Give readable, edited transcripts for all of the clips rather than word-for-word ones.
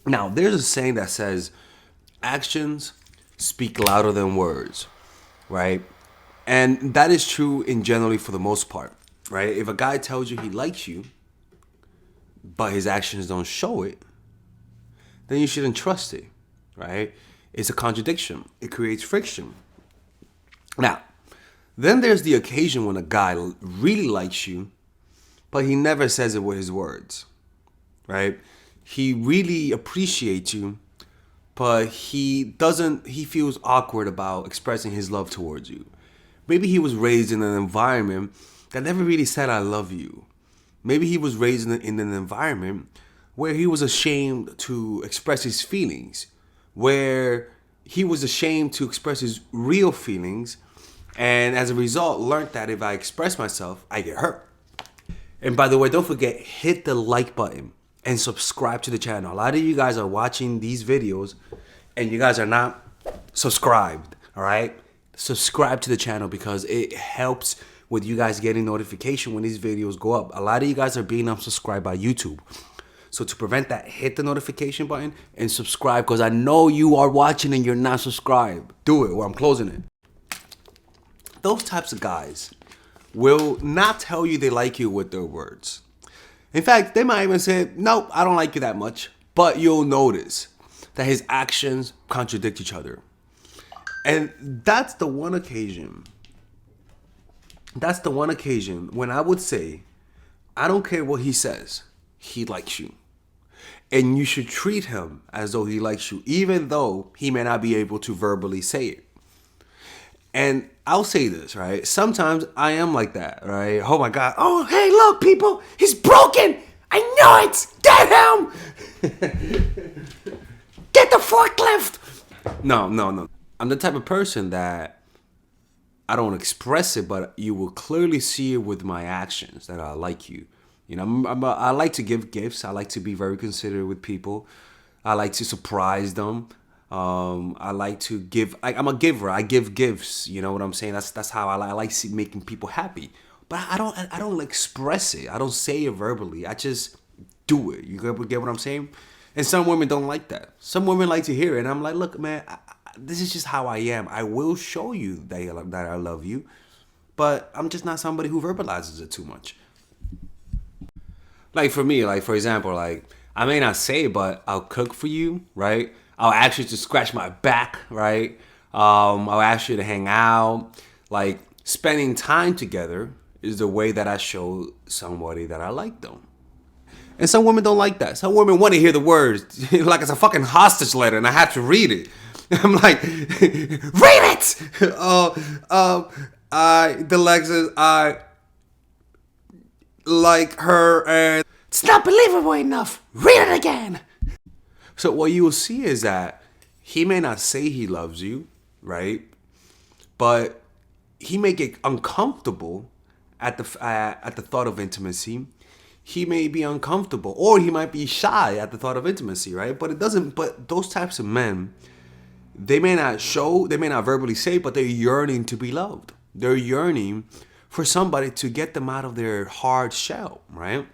Now, there's a saying that says, actions speak louder than words, right? And that is true in generally for the most part, right? If a guy tells you he likes you, but his actions don't show it, then you shouldn't trust it, right? It's a contradiction. It creates friction. Now, then there's the occasion when a guy really likes you, but he never says it with his words, right? He really appreciates you, but he feels awkward about expressing his love towards you. Maybe he was raised in an environment that never really said I love you. Maybe he was raised in an environment where he was ashamed to express his feelings, where he was ashamed to express his real feelings, and as a result learned that if I express myself, I get hurt. And by the way, don't forget, hit the like button and subscribe to the channel. A lot of you guys are watching these videos and you guys are not subscribed, all right? Subscribe to the channel because it helps with you guys getting notification when these videos go up. A lot of you guys are being unsubscribed by YouTube. So to prevent that, hit the notification button and subscribe because I know you are watching and you're not subscribed. Do it or I'm closing it. Those types of guys will not tell you they like you with their words. In fact, they might even say, nope, I don't like you that much. But you'll notice that his actions contradict each other. And that's the one occasion when I would say, I don't care what he says, he likes you. And you should treat him as though he likes you, even though he may not be able to verbally say it. And I'll say this, right? Sometimes I am like that, right? Oh my God. Oh, hey, look, people. He's broken. I know it. Get him. Get the forklift. No. I'm the type of person that I don't express it, but you will clearly see it with my actions that I like you. You know, I like to give gifts. I like to be very considerate with people. I like to surprise them. I like to give. I'm a giver. I give gifts. You know what I'm saying? That's how I like making people happy. But I don't express it. I don't say it verbally. I just do it. You get what I'm saying? And some women don't like that. Some women like to hear it. And I'm like, look, man, this is just how I am. I will show you that I love you, but I'm just not somebody who verbalizes it too much. Like for me, like for example, like I may not say it, but I'll cook for you, right? I'll ask you to scratch my back, right? I'll ask you to hang out. Like spending time together is the way that I show somebody that I like them. And some women don't like that. Some women want to hear the words like it's a fucking hostage letter, and I have to read it. I'm like, read it. The Lexus, I like her, and it's not believable enough. Read it again. So what you will see is that he may not say he loves you, right? But he may get uncomfortable at the thought of intimacy. He may be uncomfortable, or he might be shy at the thought of intimacy, right? But it doesn't. But those types of men, they may not verbally say, but they're yearning to be loved. They're yearning for somebody to get them out of their hard shell, right?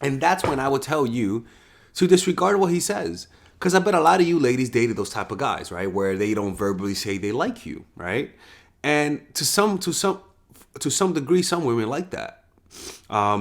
And that's when I would tell you to disregard what he says. Because I bet a lot of you ladies dated those type of guys, right? Where they don't verbally say they like you, right? And to some degree, some women like that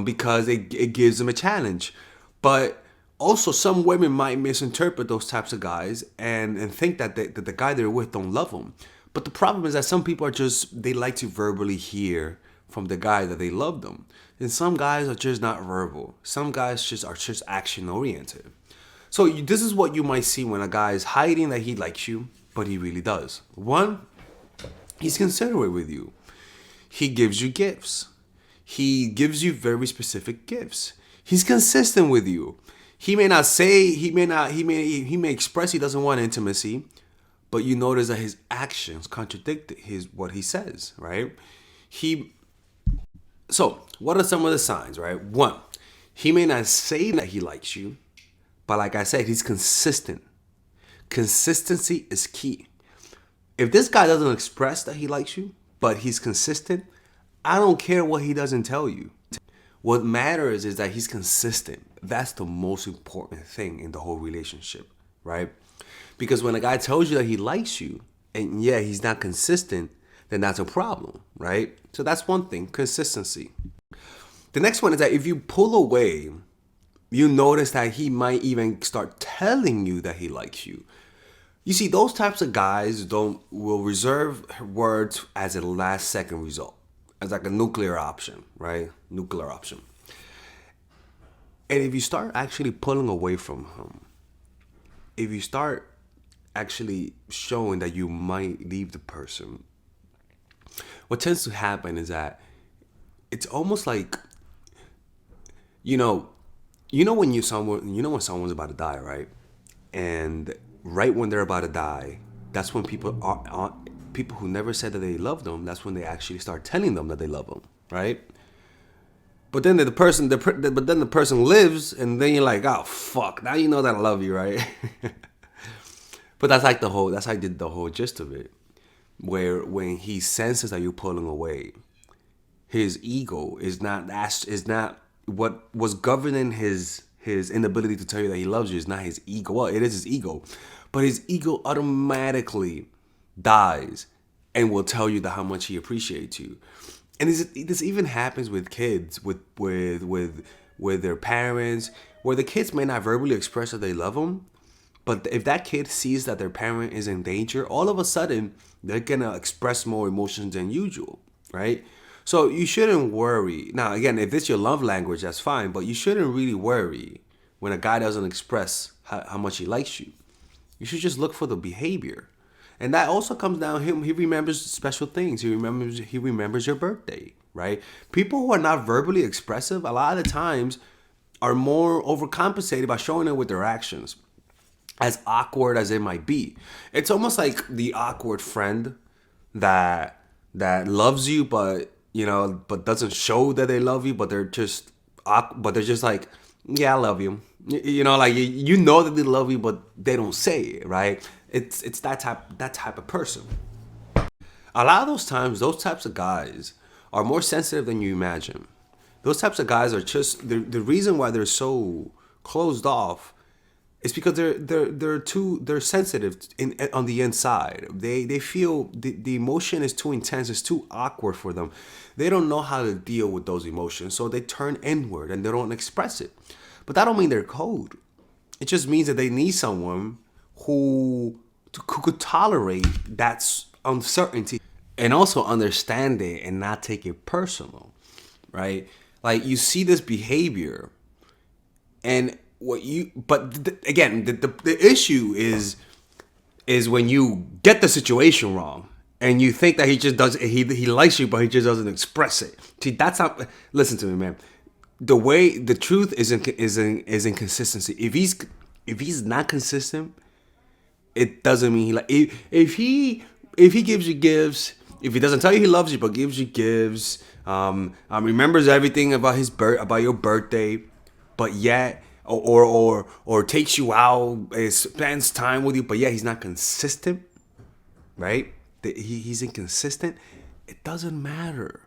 because it gives them a challenge. But also, some women might misinterpret those types of guys and think that that the guy they're with don't love them. But the problem is that some people they like to verbally hear from the guy that they love them. And some guys are just not verbal. Some guys are just action oriented. So this is what you might see when a guy is hiding that he likes you, but he really does. One, he's considerate with you. He gives you gifts. He gives you very specific gifts. He's consistent with you. He may not say, he may express he doesn't want intimacy, but you notice that his actions contradict what he says, right? So what are some of the signs, right? One, he may not say that he likes you, but like I said, he's consistent. Consistency is key. If this guy doesn't express that he likes you, but he's consistent, I don't care what he doesn't tell you. What matters is that he's consistent. that's the most important thing in the whole relationship, right? Because when a guy tells you that he likes you, and yeah, he's not consistent, then that's a problem, right? So that's one thing, consistency. The next one is that if you pull away, you notice that he might even start telling you that he likes you. You see, those types of guys don't will reserve words as a last second result, as like a nuclear option, right? Nuclear option. And if you start actually pulling away from him, if you start actually showing that you might leave the person, what tends to happen is that it's almost like, you know, when someone's about to die, right? And right when they're about to die, that's when people who never said that they love them. That's when they actually start telling them that they love them, right? But then the person lives, and then you're like, oh fuck, now you know that I love you, right? But that's like the whole gist of it, where when he senses that you're pulling away, his ego is not what was governing his inability to tell you that he loves you is not his ego. Well, it is his ego, but his ego automatically dies and will tell you that how much he appreciates you. And this even happens with kids, with their parents, where the kids may not verbally express that they love them, but if that kid sees that their parent is in danger, all of a sudden they're gonna express more emotions than usual, right? So you shouldn't worry. Now, again, if it's your love language, that's fine, but you shouldn't really worry when a guy doesn't express how much he likes you. You should just look for the behavior. And that also comes down him. He remembers special things. He remembers your birthday, right? People who are not verbally expressive, a lot of the times, are more overcompensated by showing it with their actions. As awkward as it might be, it's almost like the awkward friend that loves you, but doesn't show that they love you, but they're just like, yeah, I love you. Like you know that they love you, but they don't say it, right? It's that type of person. A lot of those times, those types of guys are more sensitive than you imagine. Those types of guys are just the reason why they're so closed off. It's because they're sensitive on the inside. They feel the emotion is too intense. It's too awkward for them. They don't know how to deal with those emotions, so they turn inward and they don't express it. But that don't mean they're cold. It just means that they need someone who could tolerate that uncertainty and also understand it and not take it personal, right? Like you see this behavior, and again, the issue is when you get the situation wrong and you think that he likes you, but he just doesn't express it. See, that's how. Listen to me, man. The truth is in consistency. If he's not consistent, it doesn't mean he like. If he gives you gifts, if he doesn't tell you he loves you but gives you gifts, remembers everything about about your birthday, but yet or takes you out, spends time with you, but yeah, he's not consistent, right? He's inconsistent. It doesn't matter.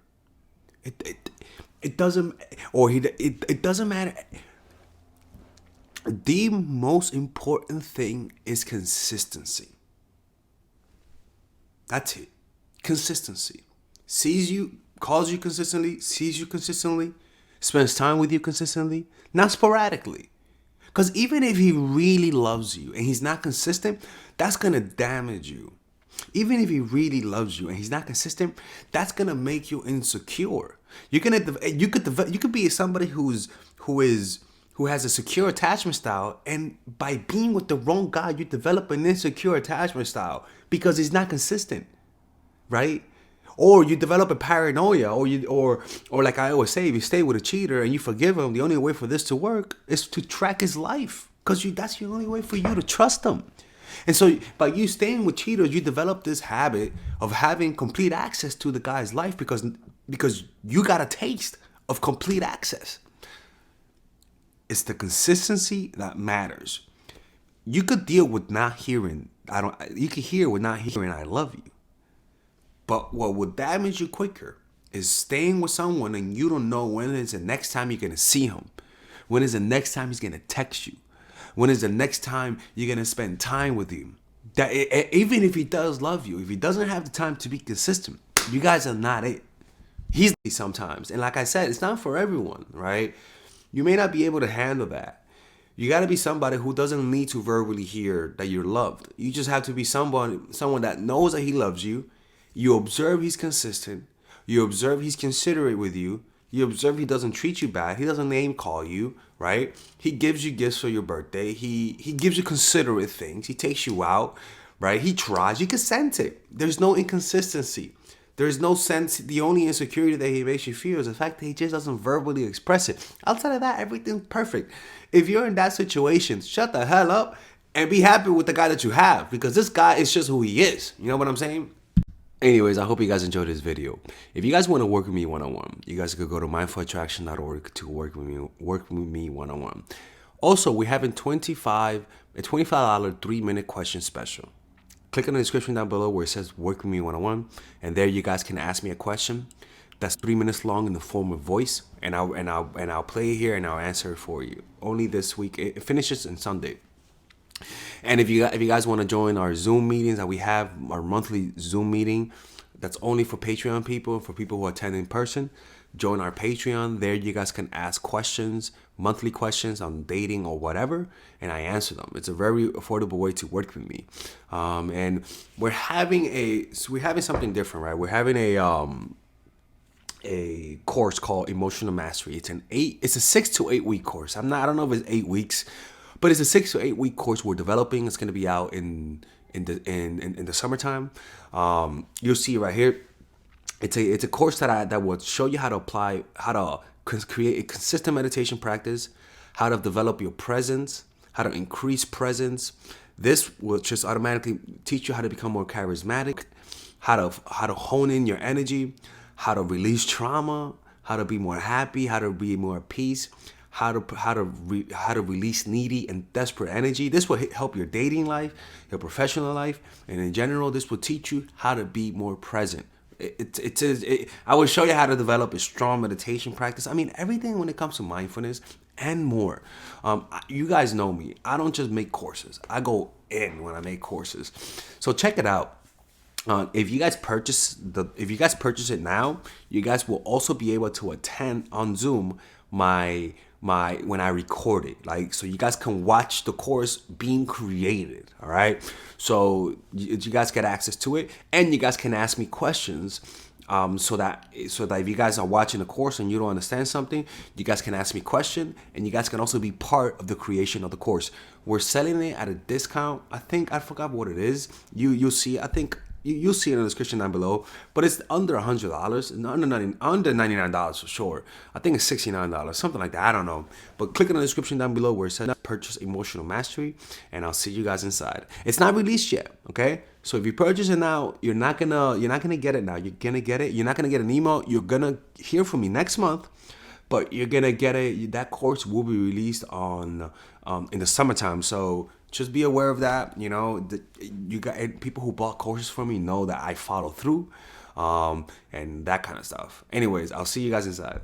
It doesn't, or it doesn't matter. The most important thing is consistency. That's it. Consistency. Calls you consistently, sees you consistently, spends time with you consistently, not sporadically. Because even if he really loves you and he's not consistent, that's going to damage you. Even if he really loves you and he's not consistent, that's going to make you insecure. You could be somebody who has a secure attachment style, and by being with the wrong guy, you develop an insecure attachment style because he's not consistent, right? Or you develop a paranoia, or like I always say, if you stay with a cheater and you forgive him, the only way for this to work is to track his life, because that's the only way for you to trust him. And so by you staying with cheaters, you develop this habit of having complete access to the guy's life because you got a taste of complete access. It's the consistency that matters. You could deal with not hearing you could hear with not hearing I love you. But what will damage you quicker is staying with someone and you don't know when is the next time you're going to see him. When is the next time he's gonna text you? When is the next time you're gonna spend time with him? That even if he does love you, if he doesn't have the time to be consistent, you guys are not it. He's sometimes, and like I said, it's not for everyone, right? You may not be able to handle that. You got to be somebody who doesn't need to verbally hear that you're loved. You just have to be someone that knows that he loves you. You observe he's consistent. You observe he's considerate with you. You observe he doesn't treat you bad. He doesn't name call you, right? He gives you gifts for your birthday. He gives you considerate things. He takes you out, right? He tries. You can sense it. There's no inconsistency. There's no sense. The only insecurity that he makes you feel is the fact that he just doesn't verbally express it. Outside of that, everything's perfect. If you're in that situation, shut the hell up and be happy with the guy that you have, because this guy is just who he is. You know what I'm saying? Anyways, I hope you guys enjoyed this video. If you guys want to work with me one-on-one, you guys could go to mindfulattraction.org to work with me one-on-one. Also, we're having a $25 3-minute question special. Click on the description down below where it says work with me one-on-one, and there you guys can ask me a question that's 3 minutes long in the form of voice, and I'll play it here and I'll answer it for you. Only this week. It finishes on Sunday. And if you guys want to join our Zoom meetings that we have, our monthly Zoom meeting, that's only for Patreon people, for people who attend in person, join our Patreon. There you guys can ask questions, monthly questions on dating or whatever, and I answer them. It's a very affordable way to work with me. And we're having something different, right? We're having a course called Emotional Mastery. It's a 6 to 8 week course. I don't know if it's 8 weeks, but it's a 6 to 8 week course we're developing. It's going to be out in the summertime. You'll see right here. It's a course that will show you how to create a consistent meditation practice, how to develop your presence, how to increase presence. This will just automatically teach you how to become more charismatic, how to hone in your energy, how to release trauma, how to be more happy, how to be more at peace, how to release needy and desperate energy. This will help your dating life, your professional life, and in general, this will teach you how to be more present. I will show you how to develop a strong meditation practice. I mean, everything when it comes to mindfulness and more. You guys know me. I don't just make courses. I go in when I make courses. So check it out. If you guys purchase it now, you guys will also be able to attend on Zoom my when I record it, like, so you guys can watch the course being created. All right, so you guys get access to it, and you guys can ask me questions, so that if you guys are watching the course and you don't understand something, you guys can ask me question, and you guys can also be part of the creation of the course. We're selling it at a discount. I forgot what it is. You'll see. I think you'll see it in the description down below, but it's under $100, under $99 for sure. I think it's $69, something like that. I don't know. But click on the description down below where it says purchase Emotional Mastery, and I'll see you guys inside. It's not released yet, okay? So if you purchase it now, you're not gonna get it now. You're gonna get it. You're not gonna get an email. You're gonna hear from me next month, but you're gonna get it. That course will be released in the summertime. So just be aware of that. You know, people who bought courses from me know that I follow through, and that kind of stuff. Anyways, I'll see you guys inside.